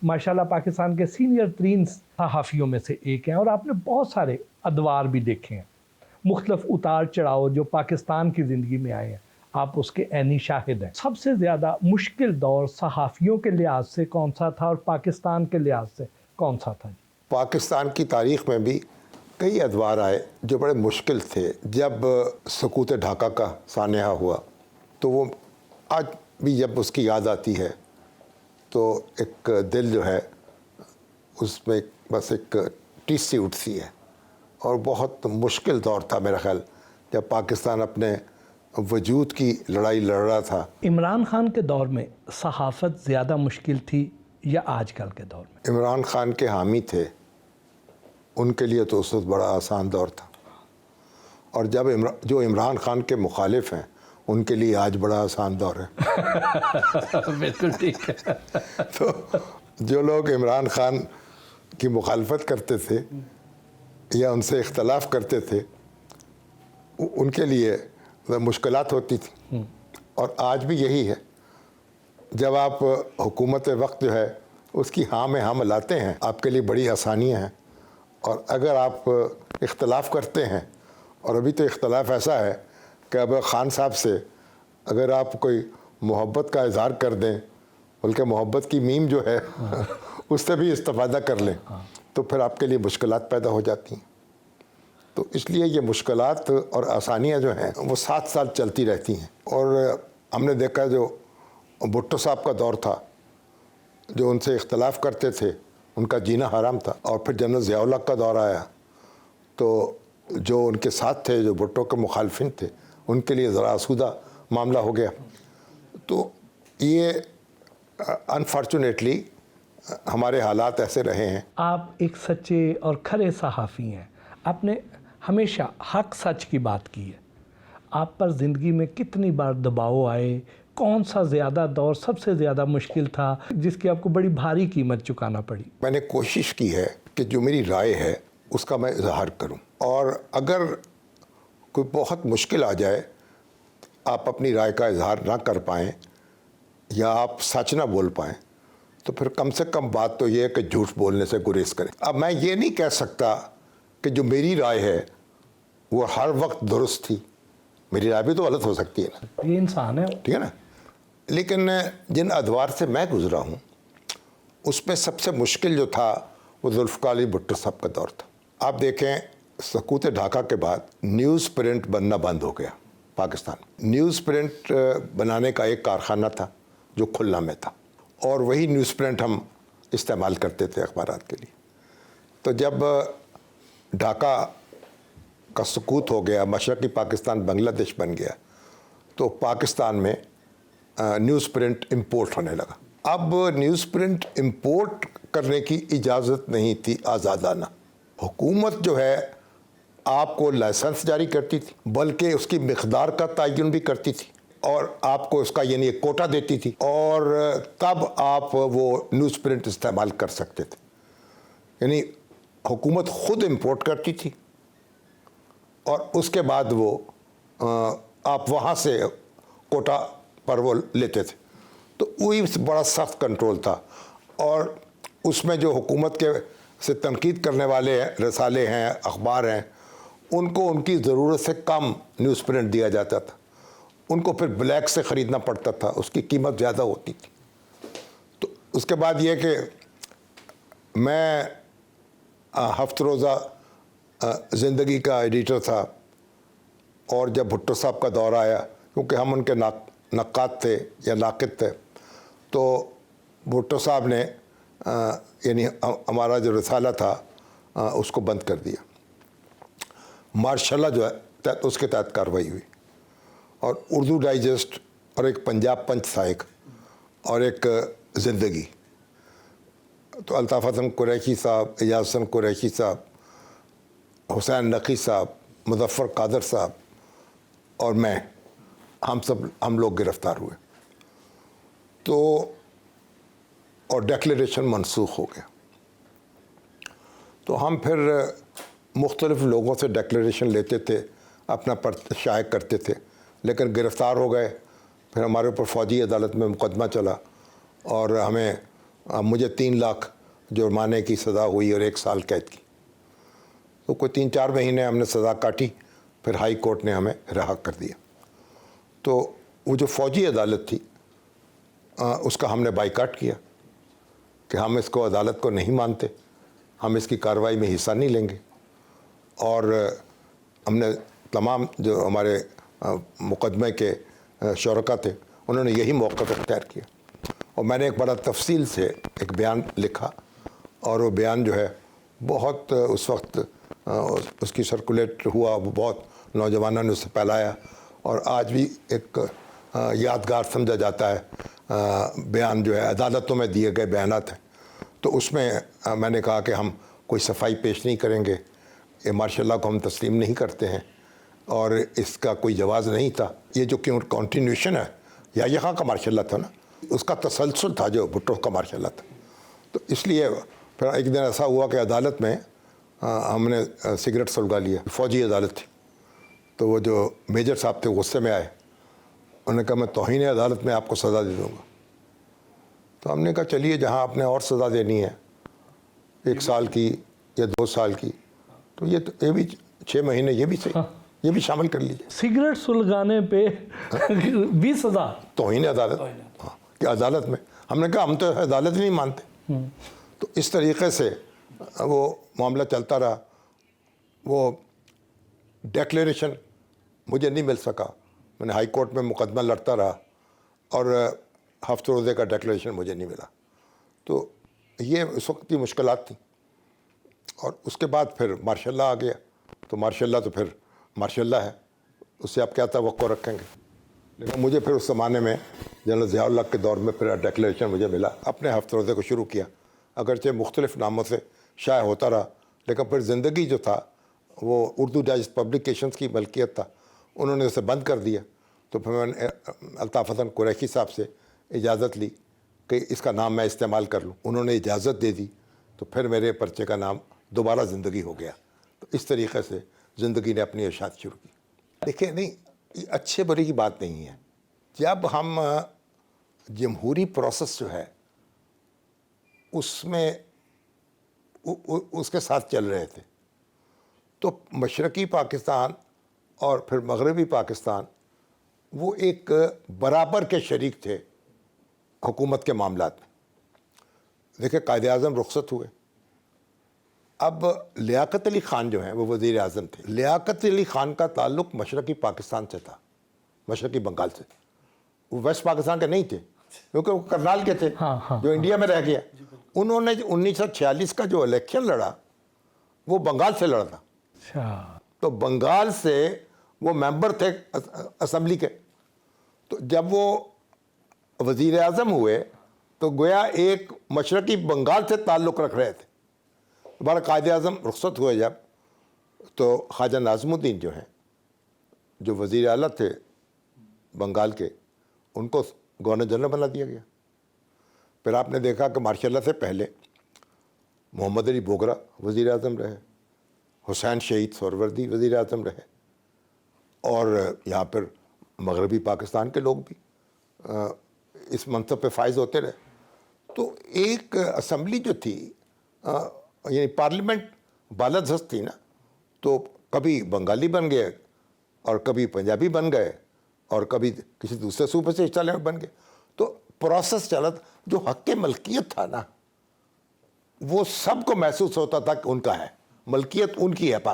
माशाल्लाह पाकिस्तान के सीनियर तरीन सहाफ़ियों में से एक हैं और आपने बहुत सारे अदवार भी देखे हैं, मुख्तलिफ उतार चढ़ाव जो पाकिस्तान की ज़िंदगी में आए हैं, आप उसके ऐनी शाहिद हैं। सबसे ज़्यादा मुश्किल दौर सहाफ़ियों के लिहाज से कौन सा था और पाकिस्तान के लिहाज से कौन सा था? पाकिस्तान की तारीख़ में भी कई अदवार आए जो बड़े मुश्किल थे। जब सकूत ढाका का सानहा हुआ तो वो आज भी जब उसकी याद आती है तो एक दिल जो है उसमें बस एक टीस सी उठती है। और बहुत मुश्किल दौर था मेरा ख्याल जब पाकिस्तान अपने वजूद की लड़ाई लड़ रहा था। इमरान खान के दौर में सहाफ़त ज़्यादा मुश्किल थी या आजकल के दौर में? इमरान खान के हामी थे, उनके लिए तो उस वक्त बड़ा आसान दौर था, और जब जो इमरान खान के मुखालिफ हैं उनके लिए आज बड़ा आसान दौर है। बिल्कुल ठीक है। तो जो लोग इमरान खान की मुखालफत करते थे या उनसे इख्तलाफ करते थे उनके लिए मुश्किलात होती थी, और आज भी यही है। जब आप हुकूमत वक्त जो है उसकी हाँ में हाँ मिलाते हैं आपके लिए बड़ी आसानियाँ हैं, और अगर आप इख्तलाफ करते हैं, और अभी तो इख्तलाफ ऐसा है कि अब ख़ान साहब से अगर आप कोई मोहब्बत का इज़हार कर दें, बल्कि मोहब्बत की मीम जो है उससे भी इस्तिफ़ादा कर लें तो फिर आपके लिए मुश्किलात पैदा हो जाती हैं। तो इसलिए ये मुश्किलात और आसानियाँ जो हैं वो 7 साल चलती रहती हैं। और हमने देखा जो भुट्टो साहब का दौर था, जो उनसे इख्तलाफ करते थे उनका जीना हराम था, और फिर जनरल ज़िया-उल हक का दौर आया तो जो उनके साथ थे, जो भुट्टो के मुखालफिन थे, उनके लिए ज़रा आसूदा मामला हो गया। तो ये अनफॉर्चुनेटली हमारे हालात ऐसे रहे हैं। आप एक सच्चे और खरे सहाफ़ी हैं, आपने हमेशा हक सच की बात की है। आप पर ज़िंदगी में कितनी बार दबाव आए, कौन सा ज़्यादा दौर सबसे ज़्यादा मुश्किल था जिसकी आपको बड़ी भारी कीमत चुकाना पड़ी? मैंने कोशिश की है कि जो मेरी राय है उसका मैं इजहार करूं, और अगर कोई बहुत मुश्किल आ जाए, आप अपनी राय का इजहार ना कर पाएँ या आप सच ना बोल पाएँ, तो फिर कम से कम बात तो ये है कि झूठ बोलने से गुरेज करें। अब मैं ये नहीं कह सकता कि जो मेरी राय है वो हर वक्त दुरुस्त थी, मेरी राय भी तो गलत हो सकती है ना, ये इंसान है, ठीक है ना। लेकिन जिन अदवार से मैं गुज़रा हूँ उसमें सबसे मुश्किल जो था वो जुल्फ़िकार अली भुट्टो साहब का दौर था। आप देखें, सकूत ढाका के बाद न्यूज़ प्रिंट बनना बंद हो गया पाकिस्तान। न्यूज़ प्रिंट बनाने का एक कारखाना था जो खुलना में था, और वही न्यूज़ प्रिंट हम इस्तेमाल करते थे अखबारात के लिए। तो जब ढाका का सकूत हो गया, मशरक़ी पाकिस्तान बांग्लादेश बन गया, तो पाकिस्तान में न्यूज़ प्रिंट इंपोर्ट होने लगा। अब न्यूज़ प्रिंट इंपोर्ट करने की इजाज़त नहीं थी आज़ादाना। हुकूमत जो है आपको लाइसेंस जारी करती थी, बल्कि उसकी मिक़दार का तयन भी करती थी, और आपको उसका यानी एक कोटा देती थी, और तब आप वो न्यूज़ प्रिंट इस्तेमाल कर सकते थे। यानी हुकूमत ख़ुद इंपोर्ट करती थी, और उसके बाद वो आप वहाँ से कोटा पर वो लेते थे। तो वही बड़ा सख्त कंट्रोल था, और उसमें जो हुकूमत के से तनकीद करने वाले रसाले हैं, अखबार हैं, उनको उनकी ज़रूरत से कम न्यूज़ प्रिंट दिया जाता था। उनको फिर ब्लैक से ख़रीदना पड़ता था, उसकी कीमत ज़्यादा होती थी। तो उसके बाद ये कि मैं हफ्त रोज़ा ज़िंदगी का एडिटर था, और जब भुट्टो साहब का दौर आया, क्योंकि हम उनके नक्काद थे या नाक़िद थे, तो भुट्टो साहब ने यानी हमारा जो रसाला था उसको बंद कर दिया। मार्शल्ला जो है उसके तहत कार्रवाई हुई, और उर्दू डाइजेस्ट, और एक पंजाब पंच था एक, और एक ज़िंदगी। तो अल्ताफ़ हसन कुरैशी साहब, एजाज़ हसन कुरैशी साहब, हुसैन नक़ी साहब, मुज़फ़्फ़र कादर साहब और मैं, हम लोग गिरफ़्तार हुए। तो और डिक्लेरेशन मनसूख हो गया। तो हम फिर मुख्तलिफ़ लोगों से डिक्लेरेशन लेते थे, अपना पर्चा शाये करते थे, लेकिन गिरफ़्तार हो गए। फिर हमारे ऊपर फ़ौजी अदालत में मुकदमा चला, और हमें مجھے 3 لاکھ جرمانے کی سزا ہوئی اور 1 سال قید کی. تو کوئی 3-4 مہینے ہم نے سزا کاٹی, پھر ہائی کورٹ نے ہمیں رہا کر دیا. تو وہ جو فوجی عدالت تھی اس کا ہم نے بائیکاٹ کیا کہ ہم اس کو عدالت کو نہیں مانتے, ہم اس کی کارروائی میں حصہ نہیں لیں گے. اور ہم نے تمام جو ہمارے مقدمے کے شرکا تھے انہوں نے یہی موقف اختیار کیا. اور میں نے ایک بڑا تفصیل سے ایک بیان لکھا, اور وہ بیان جو ہے بہت اس وقت اس کی سرکولیٹ ہوا, وہ بہت نوجوانوں نے اسے پھیلایا, اور آج بھی ایک یادگار سمجھا جاتا ہے بیان جو ہے عدالتوں میں دیے گئے بیانات ہیں. تو اس میں میں نے کہا کہ ہم کوئی صفائی پیش نہیں کریں گے, یہ مارشاء اللہ کو ہم تسلیم نہیں کرتے ہیں, اور اس کا کوئی جواز نہیں تھا. یہ جو کنٹینیوشن ہے یا یہاں کا مارشاء اللہ تھا نا, اس کا تسلسل تھا جو بھٹو کا مارشاء اللہ تھا. تو اس لیے پھر ایک دن ایسا ہوا کہ عدالت میں ہم نے سگریٹ سلگا لیا. فوجی عدالت تھی, تو وہ جو میجر صاحب تھے غصے میں آئے, انہوں نے کہا میں توہین عدالت میں آپ کو سزا دے دوں گا. تو ہم نے کہا چلیے جہاں آپ نے اور سزا دینی ہے 1 سال کی یا 2 سال کی, تو یہ بھی 6 مہینے یہ بھی صحیح, یہ بھی شامل کر لیجیے. سگریٹ سلگانے پہ 20 سزا, توہین عدالت, ہاں کہ عدالت میں ہم نے کہا ہم تو عدالت ہی نہیں مانتے. تو اس طریقے سے وہ معاملہ چلتا رہا. وہ ڈیکلیریشن مجھے نہیں مل سکا, میں نے ہائی کورٹ میں مقدمہ لڑتا رہا, اور ہفت روزے کا ڈیکلیریشن مجھے نہیں ملا. تو یہ اس وقت کی مشکلات تھیں. اور اس کے بعد پھر مارشاء اللہ آ گیا. تو مارشاء اللہ تو پھر مارشاء اللہ ہے, اس سے آپ کیا توقع رکھیں گے. لیکن مجھے پھر اس زمانے میں جنرل ضیاء الحق کے دور میں پھر ڈیکلیریشن مجھے ملا. اپنے ہفت روزے کو شروع کیا, اگرچہ مختلف ناموں سے شائع ہوتا رہا, لیکن پھر زندگی جو تھا وہ اردو ڈائجسٹ پبلیکیشنز کی ملکیت تھا, انہوں نے اسے بند کر دیا. تو پھر میں نے الطاف حسن قریشی صاحب سے اجازت لی کہ اس کا نام میں استعمال کر لوں. انہوں نے اجازت دے دی, تو پھر میرے پرچے کا نام دوبارہ زندگی ہو گیا. تو اس طریقے سے زندگی نے اپنی اشاعت شروع کی. دیکھیں نہیں, یہ اچھے برے کی بات نہیں ہے. جب ہم جمہوری پروسیس جو ہے اس میں اس کے ساتھ چل رہے تھے, تو مشرقی پاکستان اور پھر مغربی پاکستان وہ ایک برابر کے شریک تھے حکومت کے معاملات میں. دیکھیں قائد اعظم رخصت ہوئے, اب لیاقت علی خان جو ہیں وہ وزیر اعظم تھے. لیاقت علی خان کا تعلق مشرقی پاکستان سے تھا, مشرقی بنگال سے. وہ ویسٹ پاکستان کے نہیں تھے, کیونکہ وہ کرنال کے تھے جو انڈیا میں رہ گیا. انہوں نے 1946 کا جو الیکشن لڑا وہ بنگال سے لڑا تھا. تو بنگال سے وہ ممبر تھے اسمبلی کے. تو جب وہ وزیر اعظم ہوئے تو گویا ایک مشرقی بنگال سے تعلق رکھ رہے تھے. دوبارہ قائد اعظم رخصت ہوئے جب, تو خواجہ ناظم الدین جو ہیں جو وزیر اعلیٰ تھے بنگال کے, ان کو گورنر جنرل بنا دیا گیا. پھر آپ نے دیکھا کہ مارشاء اللہ سے پہلے محمد علی بوگرا وزیر اعظم رہے, حسین شہید سہروردی وزیر اعظم رہے, اور یہاں پر مغربی پاکستان کے لوگ بھی اس منصب پہ فائز ہوتے رہے. تو ایک اسمبلی جو تھی یعنی پارلیمنٹ بالادست تھی نا, تو کبھی بنگالی بن گئے اور کبھی پنجابی بن گئے اور کبھی کسی دوسرے صوبے سے حصہ لینے بن گئے. تو پروسیس چلا تھا. جو حق ملکیت تھا نا وہ سب کو محسوس ہوتا تھا کہ ان کا ہے, ملکیت ان کی ہے